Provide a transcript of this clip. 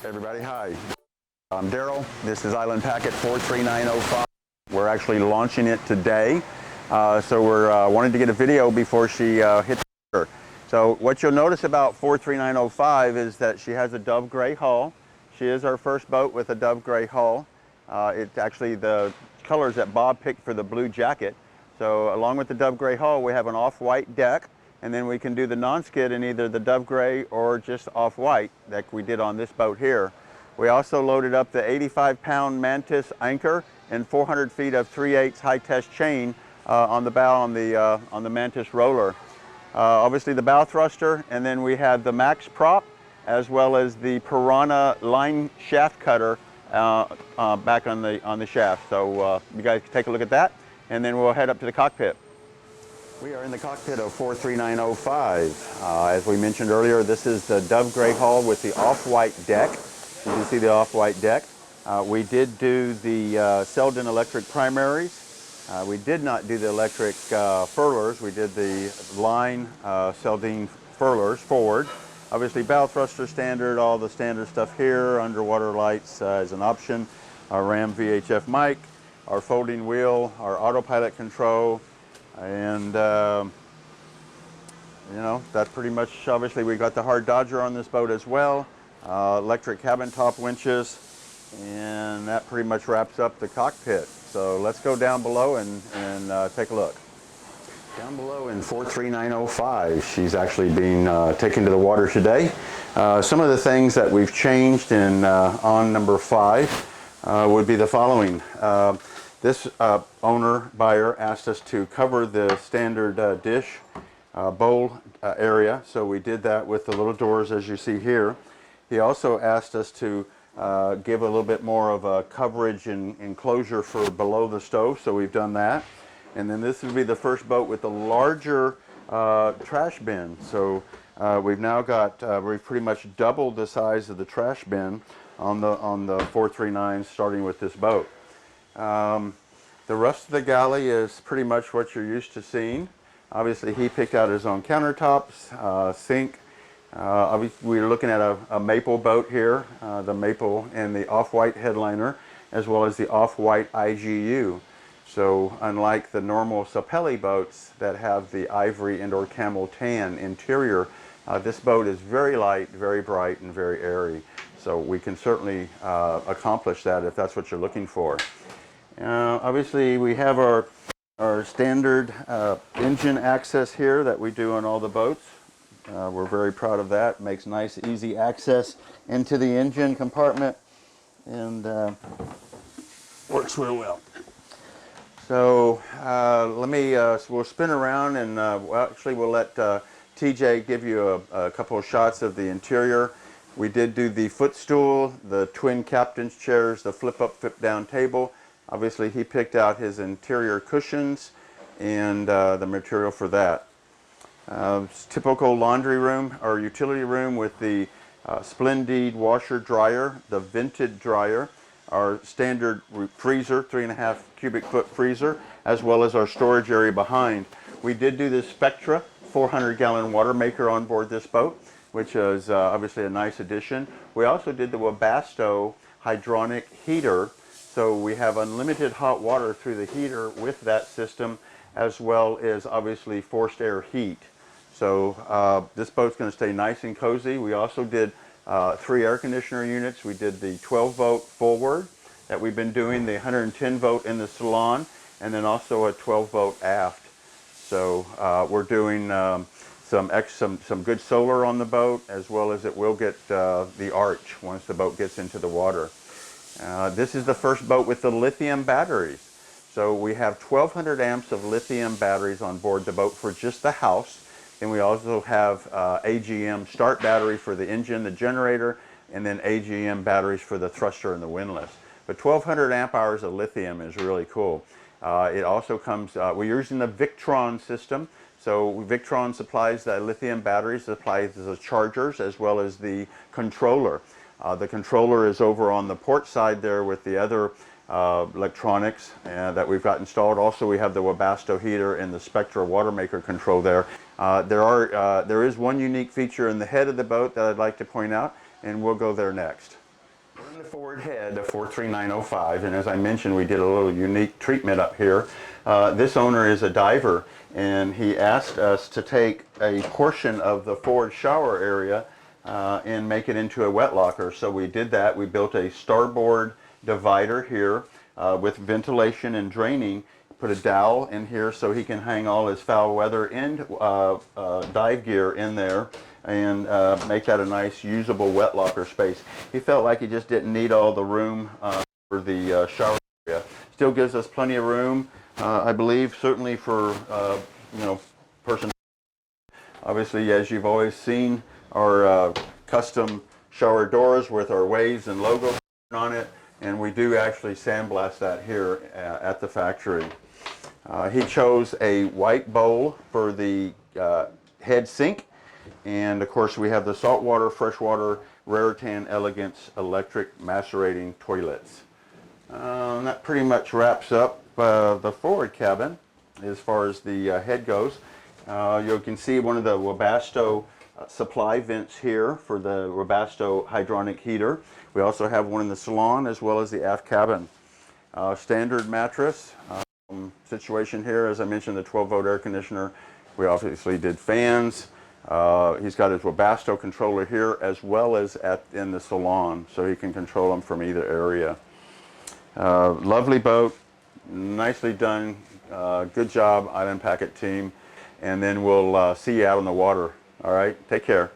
Everybody, hi. I'm Daryl. This is Island Packet 43905. We're actually launching it today. So we're wanting to get a video before she hits her. So what you'll notice about 43905 is that she has a dove gray hull. She is our first boat with a dove gray hull. It's actually the colors that Bob picked for the blue jacket. So along with the dove gray hull, we have an off-white deck, and then we can do the non-skid in either the dove gray or just off-white like we did on this boat here. We also loaded up the 85-pound Mantis anchor and 400 feet of 3/8 high-test chain on the bow on the Mantis roller. Obviously the bow thruster, and then we have the Max prop as well as the Piranha line shaft cutter back on the shaft. So you guys can take a look at that, and then we'll head up to the cockpit. We are in the cockpit of 43905. As we mentioned earlier, this is the dove gray hull with the off-white deck. You can see the off-white deck. We did do the Selden electric primaries. We did not do the electric furlers. We did the line Selden furlers forward. Obviously bow thruster standard, all the standard stuff here. Underwater lights as an option. Our Ram VHF mic, our folding wheel, our autopilot control, and you know, that's pretty much. Obviously we got the hard Dodger on this boat as well. Electric cabin top winches, and that pretty much wraps up the cockpit. So let's go down below and take a look. Down below in 43905, she's actually being taken to the water today. Some of the things that we've changed in on number 5 would be the following. This buyer asked us to cover the standard dish bowl area, so we did that with the little doors as you see here. He also asked us to give a little bit more of a coverage and enclosure for below the stove, so we've done that. And then this would be the first boat with the larger trash bin. So we've now got, we've pretty much doubled the size of the trash bin on the 439, starting with this boat. The rest of the galley is pretty much what you're used to seeing. Obviously he picked out his own countertops, sink. We're looking at a maple boat here, the maple and the off-white headliner, as well as the off-white IGU. So unlike the normal Sapelli boats that have the ivory and or camel tan interior, this boat is very light, very bright, and very airy. So we can certainly accomplish that if that's what you're looking for. Obviously we have our standard engine access here that we do on all the boats. We're very proud of that. It makes nice, easy access into the engine compartment, and works real well. So we'll spin around, and we'll let TJ give you a couple of shots of the interior. We did do the footstool, the twin captain's chairs, the flip-up, flip-down table. Obviously he picked out his interior cushions and the material for that. Typical laundry room or utility room with the Splendid washer dryer, the vented dryer, our standard freezer, 3.5 cubic foot freezer, as well as our storage area behind. We did do this Spectra 400-gallon water maker on board this boat, which is obviously a nice addition. We also did the Webasto hydronic heater, so we have unlimited hot water through the heater with that system, as well as obviously forced air heat. So this boat's going to stay nice and cozy. We also did 3 air conditioner units. We did the 12-volt forward that we've been doing, the 110-volt in the salon, and then also a 12-volt aft. So we're doing some good solar on the boat, as well as it will get the arch once the boat gets into the water. This is the first boat with the lithium batteries. So we have 1,200 amps of lithium batteries on board the boat for just the house. And we also have AGM start battery for the engine, the generator, and then AGM batteries for the thruster and the windlass. But 1,200 amp hours of lithium is really cool. It also comes, we're using the Victron system. So Victron supplies the lithium batteries, supplies the chargers, as well as the controller. The controller is over on the port side there with the other electronics that we've got installed. Also, we have the Webasto heater and the Spectra water maker control there. There is one unique feature in the head of the boat that I'd like to point out, and we'll go there next. The forward head, the 43905, and as I mentioned, we did a little unique treatment up here. This owner is a diver, and he asked us to take a portion of the forward shower area and make it into a wet locker. So we did that. We built a starboard divider here with ventilation and draining. Put a dowel in here so he can hang all his foul weather and dive gear in there, and make that a nice usable wet locker space. He felt like he just didn't need all the room for the shower area. Still gives us plenty of room, I believe, certainly for person. Obviously, as you've always seen, our custom shower doors with our waves and logo on it, and we do actually sandblast that here at the factory. He chose a white bowl for the head sink, and of course we have the saltwater, freshwater, Raritan Elegance electric macerating toilets. That pretty much wraps up the forward cabin as far as the head goes. You can see one of the Webasto supply vents here for the Webasto hydronic heater. We also have one in the salon as well as the aft cabin. Standard mattress. Situation here, as I mentioned, the 12-volt air conditioner. We obviously did fans. He's got his Webasto controller here as well as in the salon, so he can control them from either area. Lovely boat, nicely done. Good job, Island Packet team. And then we'll see you out on the water. All right, take care.